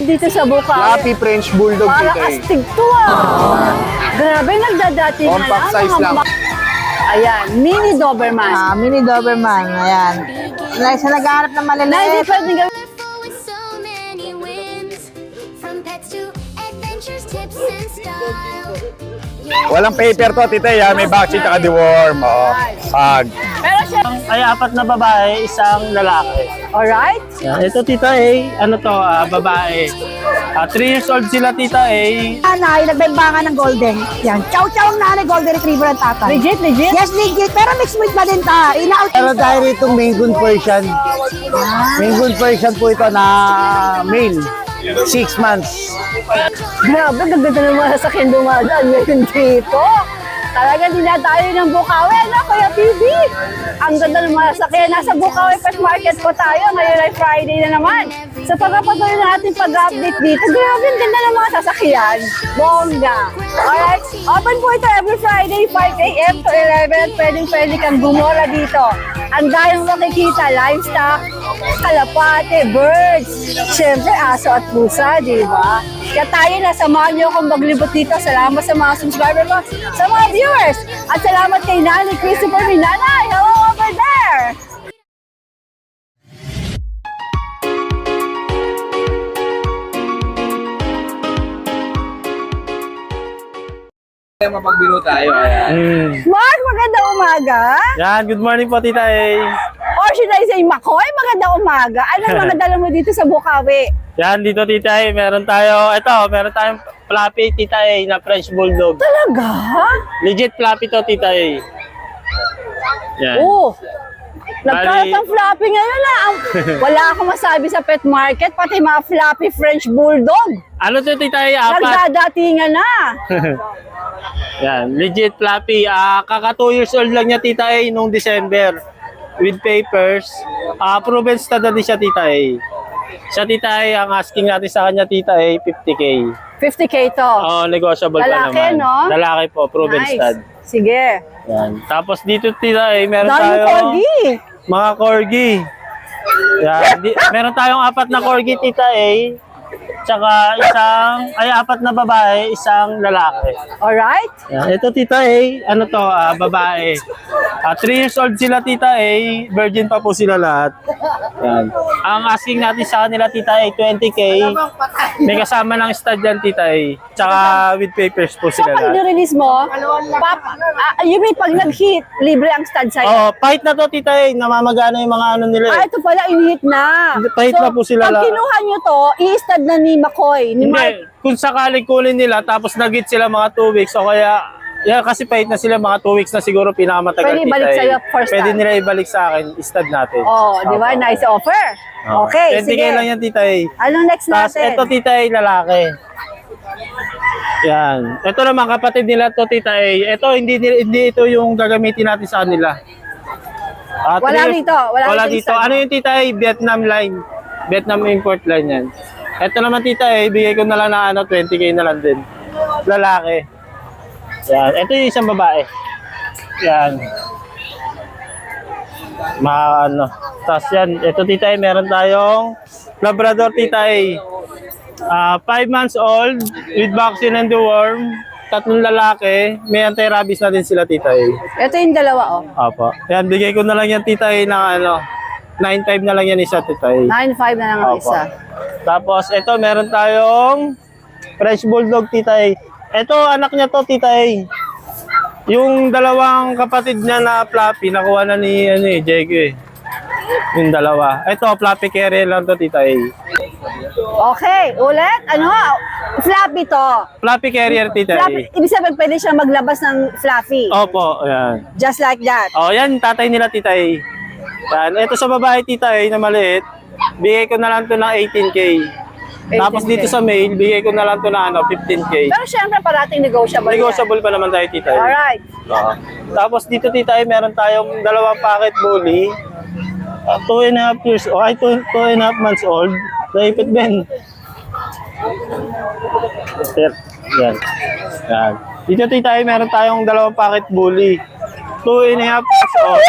dito sa Bukawi. Fluffy French Bulldog Parang dito eh. astig to Grabe, nagdadati na Compact lang. size lang. Ayan, mini Doberman. Mini Doberman, ayan. Sa naghahanap ng Na hindi maliliit. pwedeng gawin. With so many wins, from pets to adventures, tips and style. Walang paper to, tita. Yan. May vaccine at deworm. Oh. Pag. Pero siya, Ay, 4 na babae, isang lalaki. alright? Yan. Ito tita A, ano to, babae. 3 years old sila tita A. Nanay, nagbembangan ng golden. Yan, chow-chow ang nanay, golden retriever ang tatay. Legit, legit? Yes, legit. Pero mixed breed pa din ta. Ina-out. Pero dahil itong Maine Coon Persian, Maine Coon Persian po ito na male, 6 months. Grabe, gaganda ng mga sasakyan dumadaan ngayon dito. Talaga dinadayo ng Bukawi, ano, Kuya PB? Ang ganda ng mga sasakyan. Nasa Bukawi Pet Market po tayo. Ngayon ay Friday na naman. Sa pagpapatuloy na ating pag-update dito, grabe, ang ganda ng mga sasakyan. Bongga. Alright, open po ito every Friday, 5 a.m. to 11. At pwedeng-pwede kang gumora dito. Ang dayong makikita, livestock, kalapate, birds, syempre aso at pusa, di ba? Kaya tayo na, samahan niyo akong maglibot dito. Salamat sa mga subscriber ko, sa mga viewers. At salamat kay Nanay Christopher Minanay. Hello over there! Mapagbiro tayo. Ayan. Mark, magandang umaga. Yan, good morning po tita A. Or should I say, Makoy, magandang umaga. Ano mga dala mo dito sa Bukawi? Yan, dito tita A, meron tayong fluffy tita A na French Bulldog. Talaga? Legit fluffy to tita A. Yan. Oo. Nagkalat ang floppy ngayon na. Wala akong masabi sa pet market, pati mga floppy French Bulldog. Ano to tita A? 4. Nagdadatingan na. Yan, legit fluffy. Kaka 2 years old lang niya tita A nung December. With papers. Proven stud na din siya tita A. Siya tita A, ang asking natin sa kanya tita A, 50K. 50K to. Oh, negotiable pa Lalaki, naman. no? Lalaki po, proven Nice. stud. Sige. Yan. Tapos dito tita A, meron Dami tayo corgi. mga corgi. Yan. Meron tayong 4 na corgi tita A. Tsaka 4 na babae, isang lalaki. Alright? Yan. Ito tita A, ano to, babae. 3 years old sila tita A, virgin pa po sila lahat. Yan. Ang asking natin sa kanila tita A, 20K. May kasama ng stud yan tita A. Tsaka with papers po So sila pag lahat. nirelease mo, you mean pag nag-hit, libre ang stud sa'yo? Oh, pahit na to tita A, namamagana yung mga ano nila eh. Ito pala, in-hit na. Pahit na po sila pag lahat. kinuha nyo to, i-stud na ni Makoy, ni Mark. Hindi, kung sakaling kunin nila tapos nag-hit sila mga 2 weeks o kaya kasi pahit na sila mga 2 weeks na siguro pinakamatagal. Pwede tita ibalik A. sa'yo first Pwede time. nila ibalik sa akin, stud natin. Oh, di ba? Opo. Nice offer. Oo. Okay, 20K sige. lang yan tita A. Anong next Tapos natin? ito tita A, lalaki. Yan. Ito naman kapatid nila to tita A. Ito hindi ito yung gagamitin natin sa kanila. Wala dito, wala dito dito. isa. Ano yung tita A? Vietnam line. Vietnam import line yan. Ito naman tita A, bigay ko na lang na 20K na lang din. Lalaki. Yan. Ito yung isang babae. Yan. Tapos yan. Ito tita A, meron tayong Labrador tita A. 5 months old with vaccine and deworm. 3 lalaki. May anti-rabies na din sila tita A. Ito yung dalawa, oh. Apo. Yan, bigay ko na lang yan tita A ng 9.5 na lang yan isa tita A. 9.5 na lang ang Opo. isa. Tapos ito meron tayong French Bulldog tita A. Ito anak niya to tita A. Yung dalawang kapatid niya na fluffy nakuha na ni Diego eh. Yung dalawa. Ito fluffy carrier lang to tita A. Okay, ulit. Ano? Fluffy to. Fluffy carrier tita A. Fluffy. Ibig sabihin, pwede siya maglabas ng fluffy. Opo, ayan. Just like that. Oh, yan tatay nila tita A. Yan, ito sa babae tita A na maliit. Bigay ko na lang to ng 18K. Tapos 18K. dito sa male, bigay ko na lang to na 15K. Pero syempre, parating negotiable. Negotiable pa naman tayo tita A. Alright. Oo. Tapos dito tita A, meron tayong 2 pocket bully. 2.5 years old, 2.5 months old. Naipit Ben. Yan. Yan. Dito tita A, meron tayong 2 pocket bully. 2.5 months old.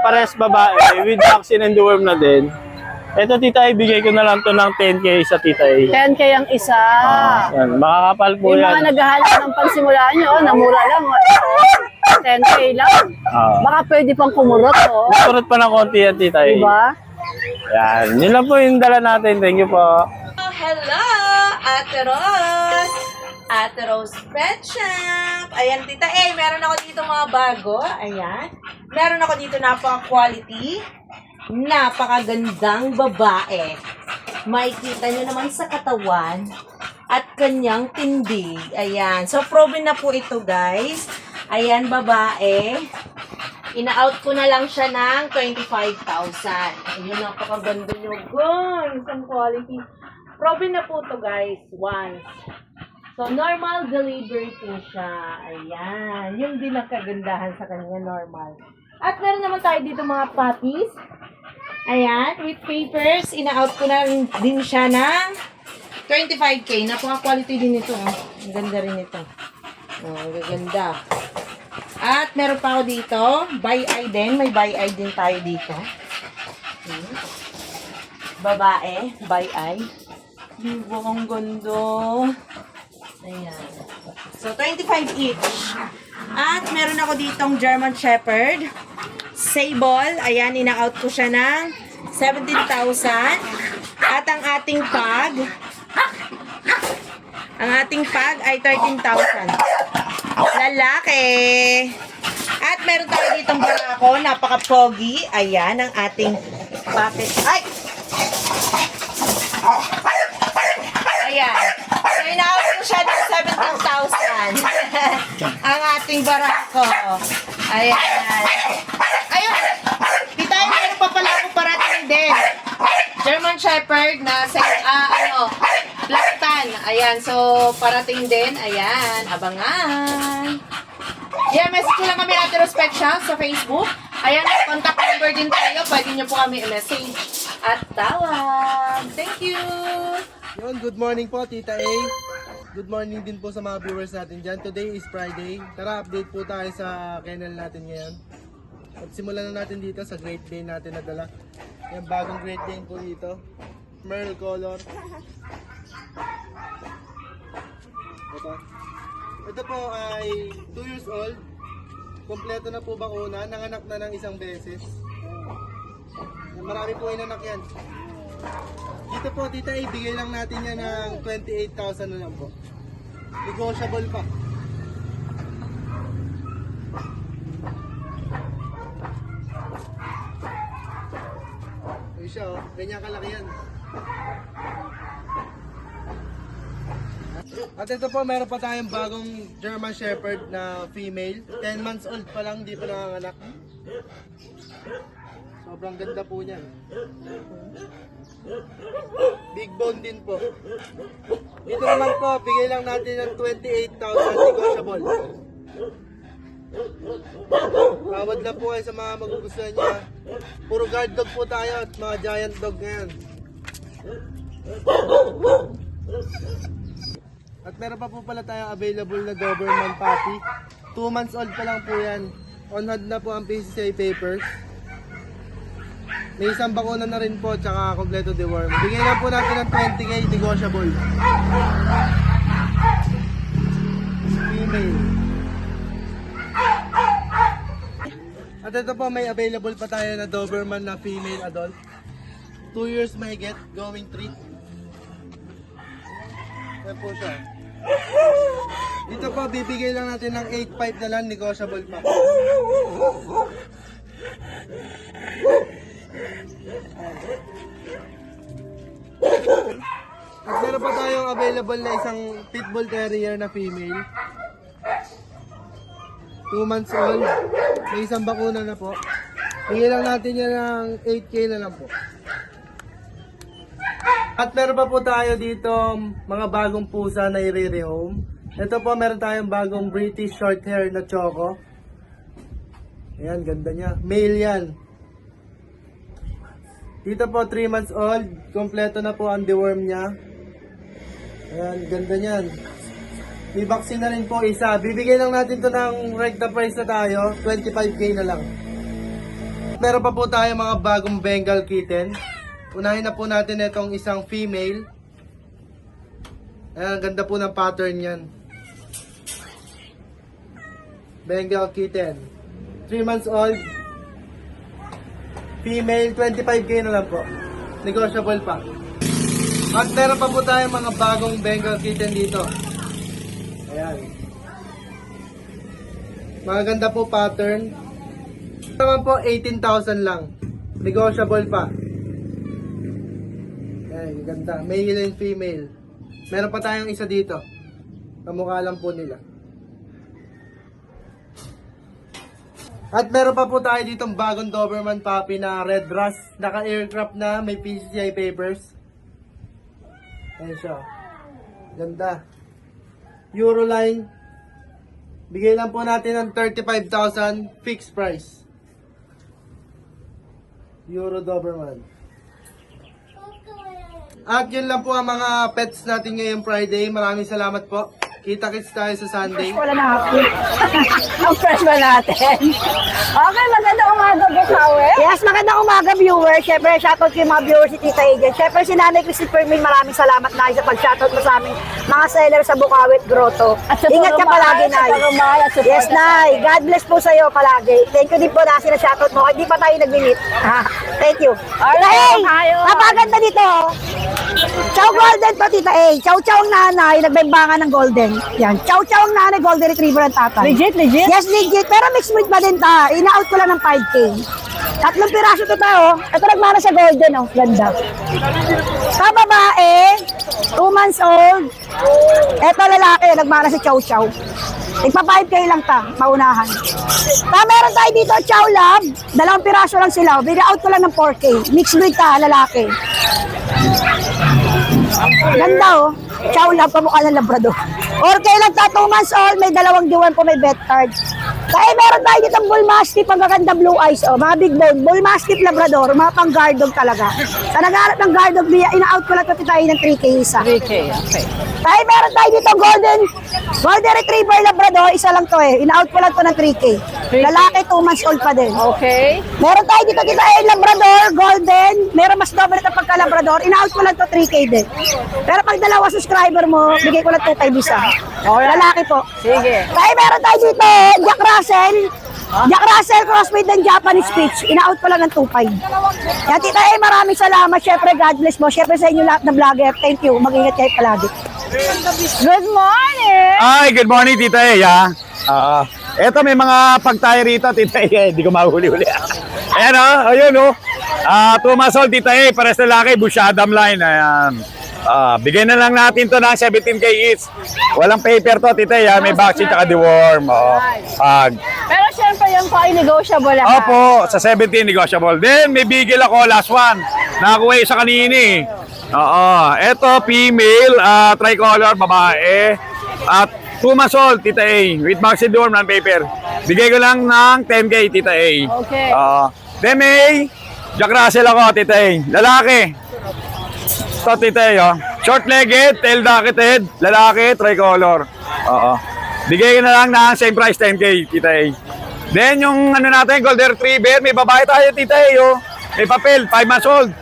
Pares babae with vaccine and deworm na din. Ito tita, ibigay ko na lang to ng 10K sa tita A. 10K ang isa. Yan, makakapal po Yung yan. mga naghahanap ng pansimulaan nyo, namura lang. 10K lang. Baka pwede pang kumurot, oh. Kurot pa ng konti yan tita A. Diba? Yan, yun lang po yung dala natin. Thank you po. Hello, Ate Rose! Ate Rose Pet Shop! Ayan, tita, meron ako dito mga bago. Ayan. Meron ako dito napaka-quality. Napakagandang babae. Makikita nyo naman sa katawan at kanyang tindig. Ayan. So, proven na po ito, guys. Ayan, babae. Ina-out ko na lang siya ng 25,000. Ayun, napakaganda nyo, guys. Ang quality. Proven na po to, guys. Once. So, normal delivery po siya. Ayan. Yung din ang kagandahan sa kanya, normal. At meron naman tayo dito mga puppies. Ayan, with papers. Ina-out ko na din siya ng 25K. Napaka-quality din ito. Oh. Ang ganda rin ito. Oh, ang ganda. At meron pa ako dito. Buy eye din. May buy eye din tayo dito. Babae. Buy eye. Diba, ang ganda. Ayan. So, 25 each. At meron ako ditong German Shepherd. Sable. Ayan, ina-out ko siya ng 17,000. At ang ating pag ay 13,000. Lalaki. At meron tayo ditong barako. Napaka-pogi. Ayan, ang ating bucket. Ay! Ayan. So, ina-out ko siya ng 17,000. Ang ating barako. Ayan. Ayun. Kita yung meron pa pala ako parating din. German Shepherd na Black Tan. Ayan. So, parating din. Ayan. Abangan. Yeah, message ko lang kami Ate Rose Pet Shop sa Facebook. Ayan, contact number din tayo. Pwede nyo po kami i-message at tawag. Thank you! Yun, good morning po, Tita A. Good morning din po sa mga viewers natin dyan. Today is Friday. Tara, update po tayo sa kennel natin ngayon. At simulan na natin dito sa Great Dane natin na dala. Yung bagong Great Dane po dito. Merle color. Ito po ay 2 years old. Kompleto na po bakuna. Nanganak na ng isang beses. Marami po inanak yan. Dito po, tita, ibigay lang natin yan ng 28,000 na lang po. Negotiable pa. Ayun siya, oh. Ganyan kalaki yan. At ito po, meron pa tayong bagong German Shepherd na female. 10 months old pa lang, di pa nanganganak. Sobrang ganda po niyan. Big bone din po. Dito naman po, bigay lang natin ng 28,000 negotiable. Tawad lang po kayo sa mga magugustuhan niya. Puro guard dog po tayo at mga giant dog ngayon. At meron pa po pala tayong available na Doberman puppy. 2 months old pa lang po yan. On hand na po ang PCCI papers. May isang bakuna na rin po, tsaka kompleto deworm. Bigay lang po natin ng 20K negotiable. Female. At ito po, may available pa tayo na Doberman na female adult. 2 years may get, going 3. Yan po siya. Dito po, bibigay lang natin ng 8.5 na lang, negotiable pa. At meron pa tayong available na isang Pitbull Terrier na female. 2 months old. May isang bakuna na po. Bigyan lang natin yan ng 8K na lang po. At meron pa po tayo dito mga bagong pusa na i-rehome. Ito po, meron tayong bagong British short hair na choco. Ayan, ganda niya. Male yan. Dito po, 3 months old. Kompleto na po ang deworm niya. Ayan, ganda niyan. May vaccine na rin po isa. Bibigyan lang natin to ng rekta price na tayo. 25K na lang. Meron pa po tayo mga bagong Bengal kitten. Unahin na po natin itong isang female. Ayan, ang ganda po ng pattern yan. Bengal kitten. 3 months old. Female, 25k na lang po. Negotiable pa. At meron pa po tayong mga bagong Bengal kitten dito. Ayan. Maganda po pattern. Ito naman po, 18,000 lang. Negotiable pa. Ayan, ganda. Male and female. Meron pa tayong isa dito. Kamukha lang po nila. At meron pa po tayo ditong bagong Doberman puppy na red rust. Naka-aircraft na, may PCCI papers. Ayan siya. Ganda. Euroline. Bigay lang po natin ng 35,000 fixed price. Euro Doberman. At yun lang po ang mga pets natin ngayong Friday. Maraming salamat po. Kita-kits tayo sa Sunday. Wala na ako. Ang fresh ba natin? Okay, magandang umaga, Bukawi. Yes, magandang umaga viewers. Siyempre, shoutout kay mga viewers si Tita Agent. Siyempre, si Nanay Christopher Min, maraming salamat na sa pag-shoutout mo sa aming mga seller sa Bukawit Grotto. At sa Ingat ka pagmamahal, palagi, sa Nay. pagmamahal at support Yes, sa Nay. God bless po sa'yo palagi. Thank you din po na sina-shoutout mo. Hindi pa tayo nag-meet. Thank you. Tita A, tayo. napaganda dito. Chow Golden po, Tita A. Chow Chow ang nanay, nagbembangan ng Golden. Yan. Chow Chow ang nanay, Golden Retriever ang tatay. Legit, legit? Yes, legit. Pero mixed breed pa din ta. Ina-out ko lang ng 5K. 3 piraso to tao. Ito nagmana sa Golden, oh. Ganda. Sa babae, 2 months old. Ito lalaki, nagmana sa Chow Chow. Tigpa 5K lang ta, maunahan. Meron tayo dito, Chow Lab. 2 piraso lang sila. Bigay-out ko lang ng 4K. Mixed breed ta, lalaki. Ganda, oh. Chow Lab, kamukha ng Labrador. 4K lang ta, 2 months old. May 2 diwan po, may vet card. Kaya meron tayo dito ang Bull Mastiff, ang gaganda blue eyes, oh. Mga big bone. Bull Mastiff Labrador, mga pang guard dog talaga. Sa nag-aarap ng guard dog, ina-out ko lang ito tayo ng 3K isa. 3K, okay. Kaya meron tayo dito ang Golden Retriever Labrador, isa lang to eh. Ina-out ko lang to ng 3K. Lalaki, 2 months old pa din. Okay. Meron tayo dito Labrador, Golden. Meron mas doble na pagka Labrador. Ina-out ko lang to 3K din. Pero pag 2 subscriber mo, bigay ko lang 2K isa. Lalaki po. Sige. Kaya meron tayo dito, Jack Russell. Jack Russell crossbreed ng Japanese Spitz. Ina-out ko lang ng 2.5. Yan, Tita A, maraming salamat. Syempre, God bless mo. Syempre sa inyo lahat na vlogger. Thank you. Mag-ingat kayo palagi. Good morning! Ay, good morning, Tita A, ha? Eto, may mga pagtayo rito, Tita A. Hindi ko mahuli-huli. Ayan, ayun, 2 months old, Tita A. Pares na laki, Bush Adam line. Ayan. Bigyan na lang natin to ng 17K each. Walang paper to, Tita A. May vaccine tsaka deworm. Pero syempre yung po ay negotiable lahat. Opo, sa 17 negotiable. Then, may bigil ako, last one. Nakakuha yung sa kanina eh. Eto, female, tricolor, babae. At 2 months old, Tita A. With vaccine deworm ng paper. Bigay ko lang ng 10K, Tita A. Okay. Then may Jack Russell ako, Tita A. Lalaki. Ito, Tita A. Short-legged, tail-docketed, lalaki, tricolor. Bigay ko na lang ng same price, 10K, Tita A. Then yung ano natin, Golden Retriever, may babae tayo, Tita A. May papel, 5 months old.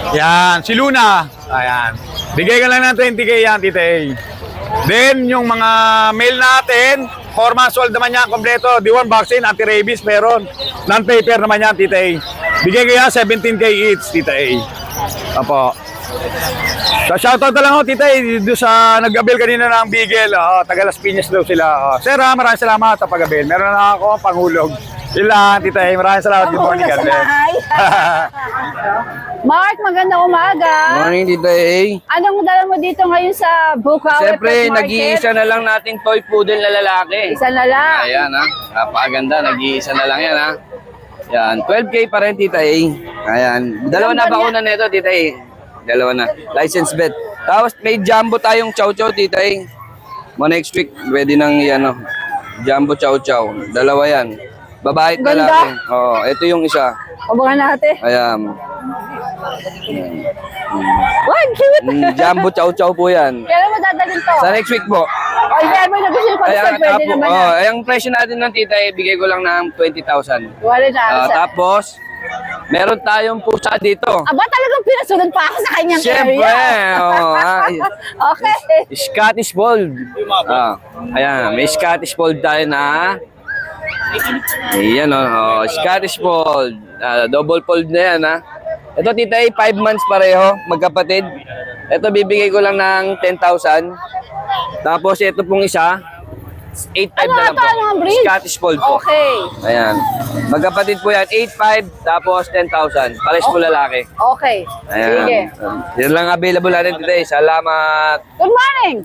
Yan, si Luna. Ayan. Bigay ko lang ng 20K yan, Tita A. Then yung mga male natin, 4 months old naman yan, kompleto. D1 vaccine, anti-rabies, meron. Non-paper naman yan, Tita A. Bigay ko yan, 17K each, Tita A. Opo. So shoutout na lang ako, Tita A, doon sa nag-abil kanina ng Bigel. Taga Las Piñas daw sila. Sir, maraming salamat sa pag-abil. Meron na ako pangulog. Yun lang, Tita A. Maraming salamat. Good morning, God bless. Mark, magandang umaga. Morning, Tita A. Anong dala mo dito ngayon sa Bukawi Siyempre, Pet Market? nag-iisa na lang nating toy poodle na lalaki. Isa na lang. Ayan, ha. Napakaganda. Nag-iisa na lang yan, ha. Yan. 12K pa rin, Tita A. Ayan. Dalawa na bakuna na ito, Tita A. Dalawa na. License vet. Tapos may jumbo tayong chow chow, Tita A. Next week, pwede nang yan, jumbo chow chow. Dalawa yan. Babae at Ganda. lalaki. Ito yung isa. Abangan natin. Ayan. Wow, cute! Jumbo chow chow po yan. Kailan mo dadalhin to? Sa next week po. O, if ever na gusto yung Kaya pwede tapo, naman na. ang presyo natin ng Tita, ibigay ko lang ng 20,000. Wala na. Tapos, Meron tayong pusa dito. Aba, talagang pinasunod pa ako sa kanyang Siyempre, area. Okay. Scottish Fold. Ayan, may Scottish Fold tayo na. Ayan, Scottish Fold. Double fold na yan, ha. Ito, tita, 5 months pareho, magkapatid. Ito, bibigay ko lang ng 10,000. Tapos, ito pong isa, 8,500 na lang po. Ano ang breed? Scottish Fold po. Okay. Ayan. Magkapatid po yan, 8,500, tapos 10,000. Pares po lalaki. Okay. Ayan. Sige. Yan lang available natin today. Salamat. Good morning!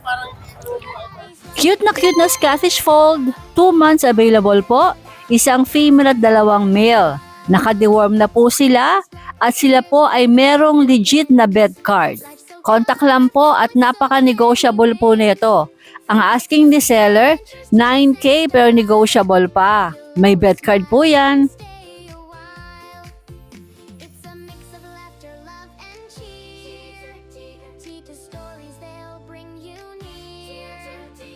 Cute na Scottish Fold. 2 months available po. Isang female at 2 male. Naka-deworm na po sila at sila po ay merong legit na bed card. Contact lang po at napaka-negotiable po nito. Ang asking ni seller, 9K pero negotiable pa. May bed card po yan. It's a mix of laughter, love, and cheer. Tita stories, they'll bring you near.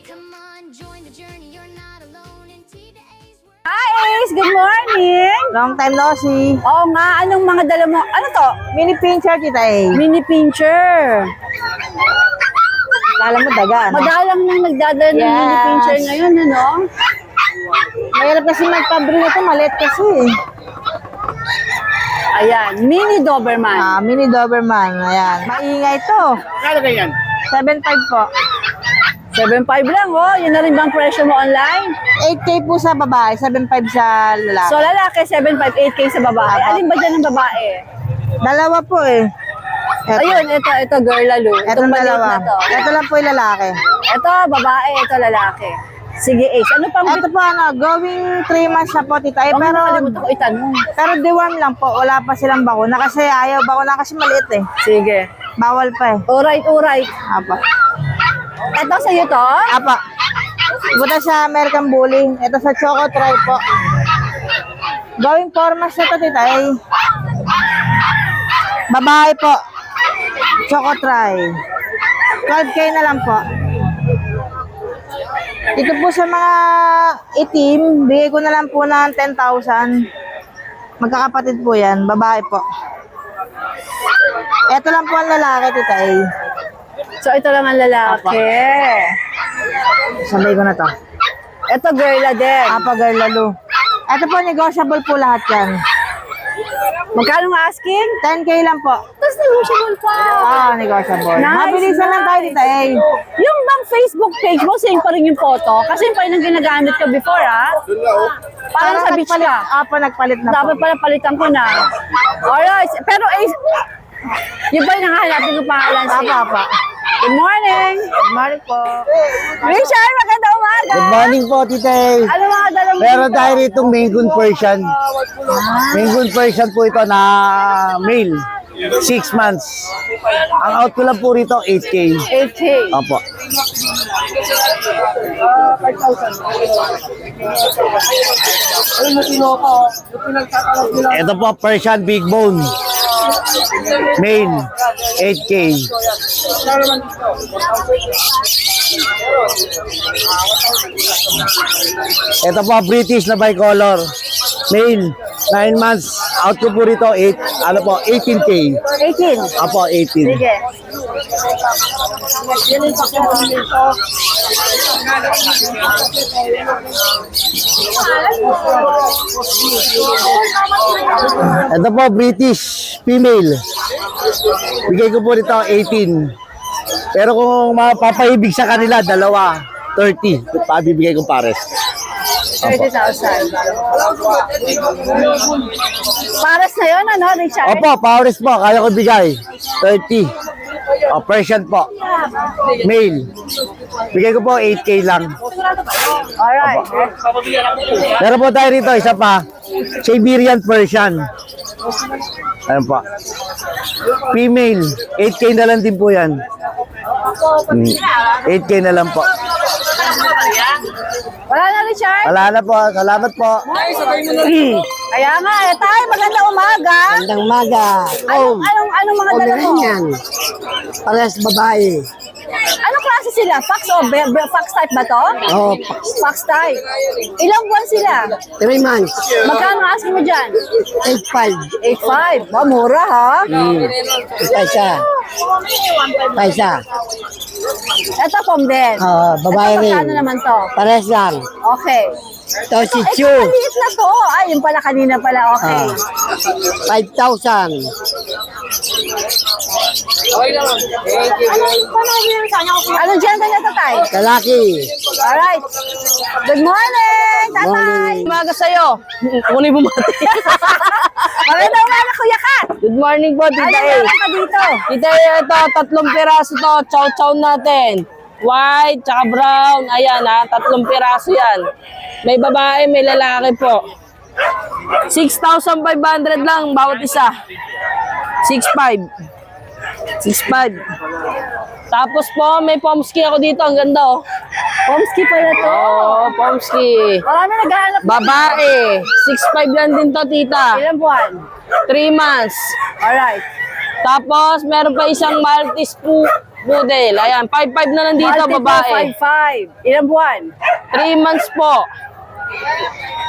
Come on, join the journey. You're not alone in Tita A's world. Hi, Ace! Good morning! Long time no see. Oo nga, anong mga dala mo? Ano to? Mini pincher kita eh. Mini pincher. Kala mo daga, no? Madalang nang nagdadala ng mini Yes. pincher ngayon, ano? Mahirap kasi magpabri na ito, maliit kasi. Ayan, mini Doberman. Mini Doberman, ayan. Maingay ito. Kala ba yan? 7.5 po. 7.5 lang, oh. Yun na rin bang presyo mo online? 8K po sa babae, 7.5 sa lalaki. So, lalaki, 7.5, 8K sa babae. Apo. Alin ba dyan ang babae? Dalawa po eh. Eto. Ayun, ito girl lalo. Etong Itong maliit dalawa. na to. Ito lang po yung lalaki. Ito, babae, ito lalaki. Sige, Ace. Ano pang Ito po going 3 months na po tita. Pero, Pero, nakalimutan ko itanong. pero deworm lang po. Wala pa silang bakuna kasi ayaw bakuna kasi maliit eh. Sige. Bawal pa eh. Alright. Apa. Ito sa'yo to? Apa. Buta sa American Bully. Ito sa Choco Try po. Going 4 months na to tita eh. Babae po. Choco Try. 12K na lang po. Ito po sa mga itim, bigay ko na lang po ng 10,000. Magkakapatid po yan, babae po. Ito lang po ang lalaki, tita eh. So, ito lang ang lalaki. Sabay ko na to. Ito girl din. Apa girl lalo. Ito po, negotiable po lahat yan. Magkano nga asking? 10K lang po. Tapos negotiable pa. Negotiable. Nice, Mabilisan lang tayo, tita eh. Yung bang Facebook page mo, same pa rin yung photo? Kasi yung pa rin ang ginagamit ko before, ha? Parang sa beach nagpalit, ka. nagpalit na Dapat po. pala palitan ko na. Alright. Pero, yung ba yung nakahanapin ko pangalan sa'yo? Apa. Good morning. Good morning po. Richard, maganda umaga. Good morning po, Tita A. Ano mga dala mo Meron dito? tayo rito Maine Coon Persian. Maine Coon Persian po ito na male. 6 months. Ang out ko lang po rito, 8K. 8K. Opo. Ito po, Persian Big Bone. Male. 8K. Ito po, British na bicolor. Male. 9 months. Out ko po rito, 18K. 18. Apo, 18. Sige. Ito po, British female. Bigay ko po rito 18. Pero kung mapapaibig sa kanila, dalawa, 30. Pabibigay ko pares. 30,000. Pares na yun, ano, Richard? Opo, pares po. Kaya ko bigay. 30. O, Persian po. Male. Bigay ko po 8K lang. Alright. Meron po tayo rito, isa pa. Siberian Persian. Ayan po. Female. 8K na lang din po yan. 8K na lang po. Wala na, Richard? Wala na po. Salamat po. Kaya nga, tayo, magandang umaga. Magandang umaga. Anong mga dala mo? Parehas babae. Anong klase sila? Fox o Fox type ba to? Oh, Fox type. Ilang buwan sila? 3 months. Magkano asking mo dyan? 8.5. 8.5. Ba, mura ha? Paisa. Ito pom din. Babae Ito, rin. magkano naman to? Pares lang. Okay. Ito si Ay, Chu. maliit na to. Ay, yung pala kanina pala. Okay. 5,000. Ano gender na to, Tay? Lalaki. Alright. Good morning, Tatay. Morning. Umaga sa'yo. Kunin mo mati. Magandang umaga, Kuya Kat. Good morning po, Tita Ano A. meron ka dito? Tita A, ito, 3 piraso to. Chow-chow natin. White, tsaka brown. Ayan ha, 3 piraso yan. May babae, may lalaki po. 6,500 lang bawat isa. 6,500. 6,500. Tapos po, may pomski ako dito. Ang ganda oh. Pomski pala to. Oo, pomski. Marami naghahanap. Babae. 6,500 lang din to, tita. Ilang buwan? 3 months. Alright. Tapos, meron pa isang Maltese poodle. Ayan, 5,500 na lang dito, babae. 5.5. Ilang buwan? 3 months po.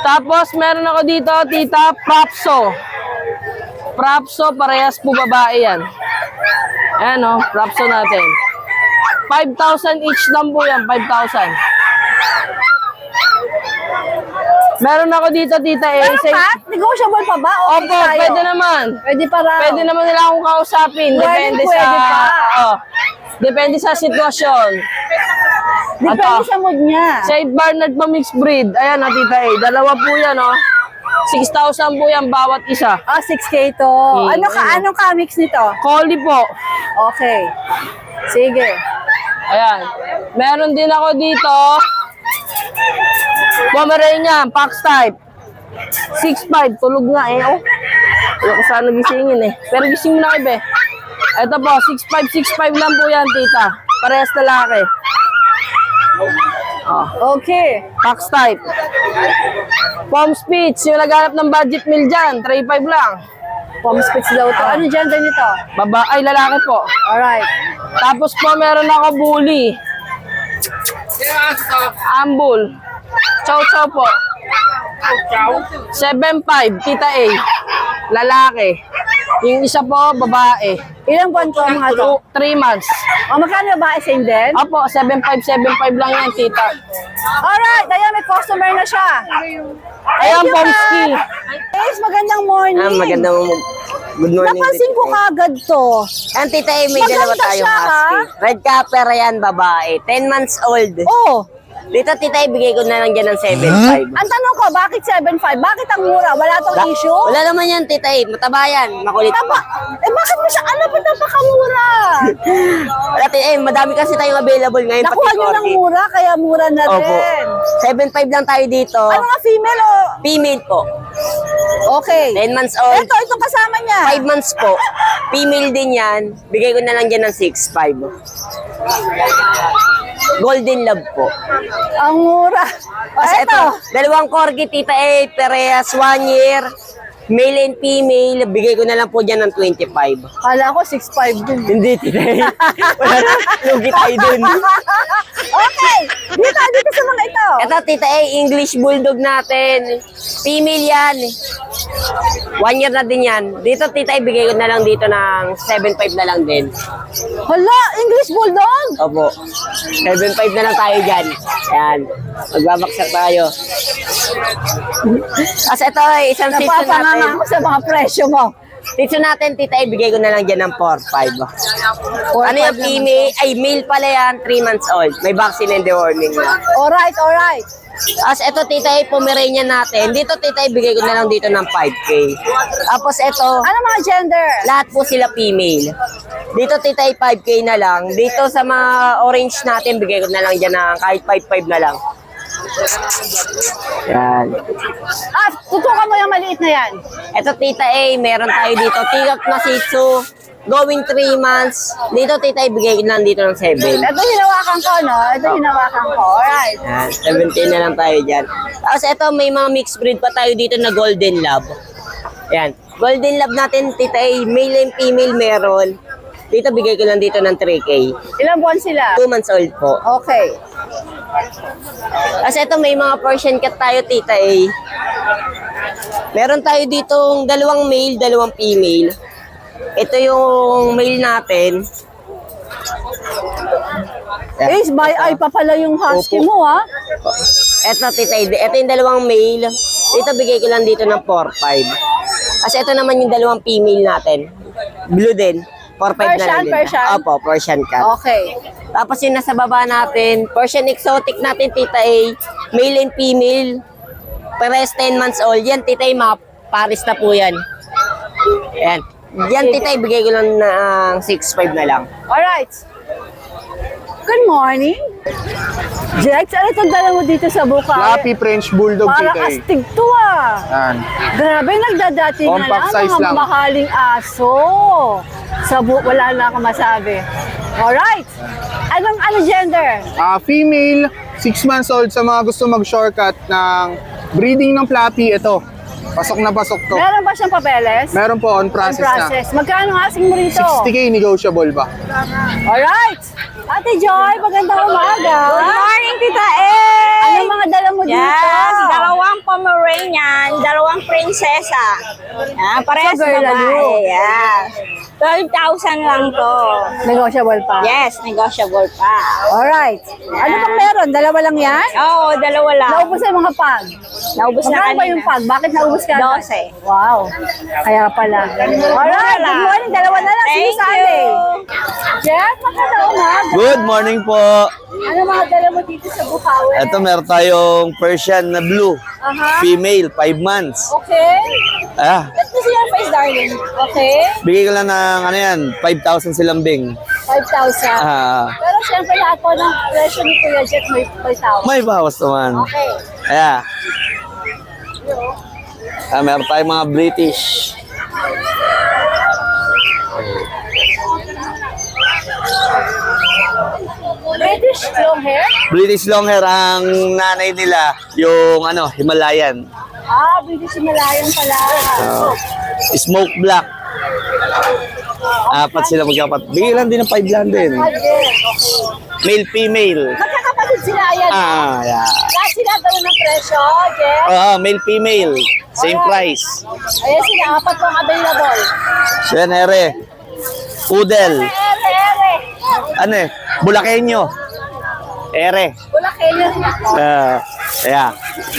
Tapos, meron ako dito, tita, Propso. Propso, parehas po babae yan. Ayan o, Propso natin. 5,000 each lang po yan, 5,000. Meron ako dito, tita, Pero Kat, negotiable pa ba? Okay Opo, tayo. pwede naman. Pwede pa raw. Pwede naman nila akong kausapin. Depende Pwede sa... pa. Oh, depende sa sitwasyon. Depende Ato. sa mood niya. Saint Bernard pa mixed breed. Ayan na, tita A. Dalawa po yan, oh. 6,000 po yan bawat isa. 6K to. Anong ka-mix nito? Collie po. Okay. Sige. Ayan. Meron din ako dito. Pomeranian, Fox type. 6'5", tulog nga eh. Oh. Wala ko sana gisingin eh. Pero gising mo na ibe. Ito po, 6'5", 6'5" lang po yan, tita. Parehas lalaki. Okay. Fox type. Palm Spitz, yung naghanap ng budget meal dyan, 3'5" lang. Palm Spitz daw to. Ano gender nito? Ay, lalaki po. Alright. Tapos po, meron ako bully. Ambul. Chow-chow po. 7'5", tita A. Lalaki. Yung isa po, babae. Ilang buwan to mga to? 3 months. Magkano ba? Same din? Opo, 7'5" lang yan, tita. Alright. Ayan, may customer na siya. Ayan, you, Pomski. Guys, magandang morning. Good morning. Napansin ko kagad to. Yan, tita, may Maganda dalawa tayong siya, husky. Red capper yan, babae. 10 months old. Oh, Dito, tita, ibigay ko na lang dyan ng 7.5. ang tanong ko, bakit 7.5? Bakit ang mura? Wala tong issue? Wala naman yan, tita, mataba yan. Makulit Tama. pa. Bakit mo siya? Ano ba napakamura? Wala, tita, madami kasi tayong available ngayon. Nakuha nyo ng mura, kaya mura na Opo. rin. 7.5 lang tayo dito. Ano nga, female o? Female po. Okay. 10 months old. Itong kasama niya. 5 months po. Female din yan. Bigay ko na lang dyan ng 6.5. Golden Love po. Ang mura. O, Kasi eto. dalawang corgi, tita A, parehas 1 year. Male and female, bigay ko na lang po dyan ng 25. Kala ko 6.5 din. Hindi, tita A. Wala na, lugi tayo dun. Okay. Dito sa mga ito. Ito, tita A, English Bulldog natin. Female yan. 1 year na din yan. Dito, tita A, bigay ko na lang dito ng 7.5 na lang din. Hala, English Bulldog. Opo. 7.5 na lang tayo dyan. Yan. Magbabaksak tayo. Kasi ito, isang sitio Napapanganga natin. ako sa mga presyo mo. Sitio natin, tita, ibigay ko na lang dyan ng 4.5. Ano yung female? Ay, male pala yan, 3 months old. May vaccine and deworming na. Alright, alright. Tapos ito, tita, Pomeranian natin. Dito, tita, ibigay ko na lang dito ng 5K. Tapos ito, Ano mga gender? lahat po sila female. Dito, tita, 5K na lang. Dito sa mga orange natin, bigay ko na lang dyan ng kahit 5.5 na lang. Yan. Tutukan mo yung maliit na yan. Ito, tita A, meron tayo dito. Tigak na Shih Tzu. Going 3 months. Dito, tita, ibigay ko lang dito ng 7. Ito hinawakan ko, no? Ito hinawakan ko. Alright. Yan, 17 na lang tayo dyan. Tapos ito, may mga mixed breed pa tayo dito na Golden Lab. Yan. Golden Lab natin, tita A, male and female meron. Dito bigay ko lang dito ng 3K. Ilang buwan sila? 2 months old po. Okay. Kasi ito may mga Persian cat tayo, Tita A. Meron tayo ditong 2 male, 2 female. Ito yung male natin. Is by eye pa pala yung husky mo, ha? Ito, Tita A. Ito yung 2 male. Dito bigay ko lang dito ng 4-5. Kasi ito naman yung 2 female natin. Blue din. 4-5 na lang Persian, din. Persian? Opo, Persian cat. Okay. Tapos yung nasa baba natin, Persian exotic natin, Tita A. Male and female. Pares 10 months old. Yan, Tita A, mga pares na po yan. Yan. Yan, Tita A, bigay ko lang ng 6-5 na lang. Alright. Good morning. Jex, ano itong dala mo dito sa Bukawi? Fluffy French Bulldog, Para Tita A. astig to, ah. Yan. Grabe, nagdadating na Compact lang. size Mga lang. mahaling aso. Wala na ako masabi. Alright. Anong gender? Female, 6 months old sa mga gusto mag-shortcut ng breeding ng Fluffy, ito. Pasok na pasok to. Meron ba siyang papeles? Meron po, on process, Process. Magkano asking mo rito? na. 60K negotiable ba? Alright. Ate Joy, magandang umaga. Good morning, Tita A! Anong mga dala mo dito? Yes, 2 Pomeranian, 2 prinsesa. Yan, parehas So, girl, babae. ano? Yes. 12,000 lang to. Negotiable pa? Yes, negotiable pa. Alright. Ano pang meron? Dalawa lang yan? Oo, 2 lang. Naubos na yung mga pag? Naubos na Magkano ba kanina. yung pag? Bakit naubos ka? 12. Wow. Kaya pala. Alright. Good morning. Dalawa na lang. Thank Sinisali. you. Jeff, magandang umaga. Good morning po. Ano mga dala mo dito sa Bukawi? Ito meron tayong Persian na blue. Aha. Female, 5 months. Okay. Ah, Ba't kasi your face, darling? Okay. bigay ko lang ng ano yan, 5,000 silang bing. 5,000. Ah, Pero siyempre lahat po ng presyo ni Kuya Jet may 5,000. may bawas naman. Okay. Ayan. Meron tayong mga British. British long hair? British Longhair ang nanay nila, yung ano, Himalayan. Ah, British Himalayan pala. Smoke Black. 4 sila magkapat. Bigay lang din ng 5 lang din. Okay. Male, female. Magkakapatid sila, ayan. Yeah. Lahat sila gawin ng presyo, Jeff. Male, female. Same price. Ayan sila, 4 pong available. Yan, ere. Poodle. Ere. Ano eh? Bulakenyo. Ere. Wala kayo rin ako. Yeah.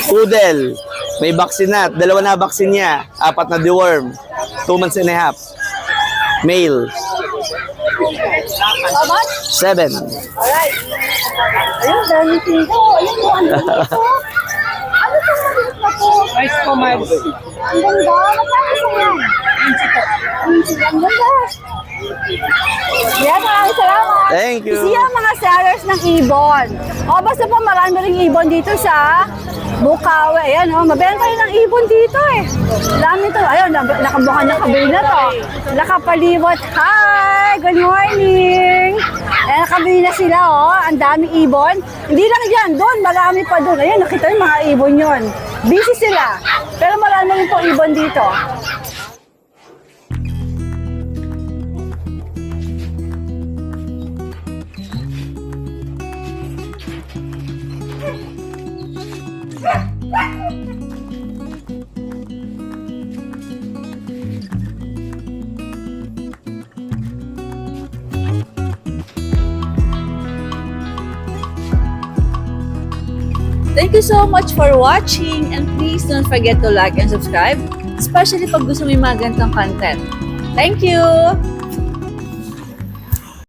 Poodle. May vaccine na. 2 na vaccine niya. 4 na deworm. 2 months and a half. Male. How much? 7. Alright. Ayun, dami dito. Ayun po, ano dito? Ano itong maliit na po? Nice po, Miles. Ang ganda. Magkano sa yan? Ang ganda. Yan, maraming salamat. Thank you. Siya ang mga sellers ng ibon. O, basta po marami ring ibon dito sa Bukawi. Ayan, o, mabenta rin ng ibon dito eh. Dami to. Ayun, nakabukan na kabili na to. Nakapalibot. Hi! Good morning! Ayan, nakabili na sila, oh. Ang daming ibon. Hindi lang dyan, doon. Marami pa doon. Ayan, nakita yung mga ibon yun. Busy sila. Pero marami rin po ibon dito. Thank you so much for watching and please don't forget to like and subscribe, especially pag gusto mo yung mga ganitong content. Thank you!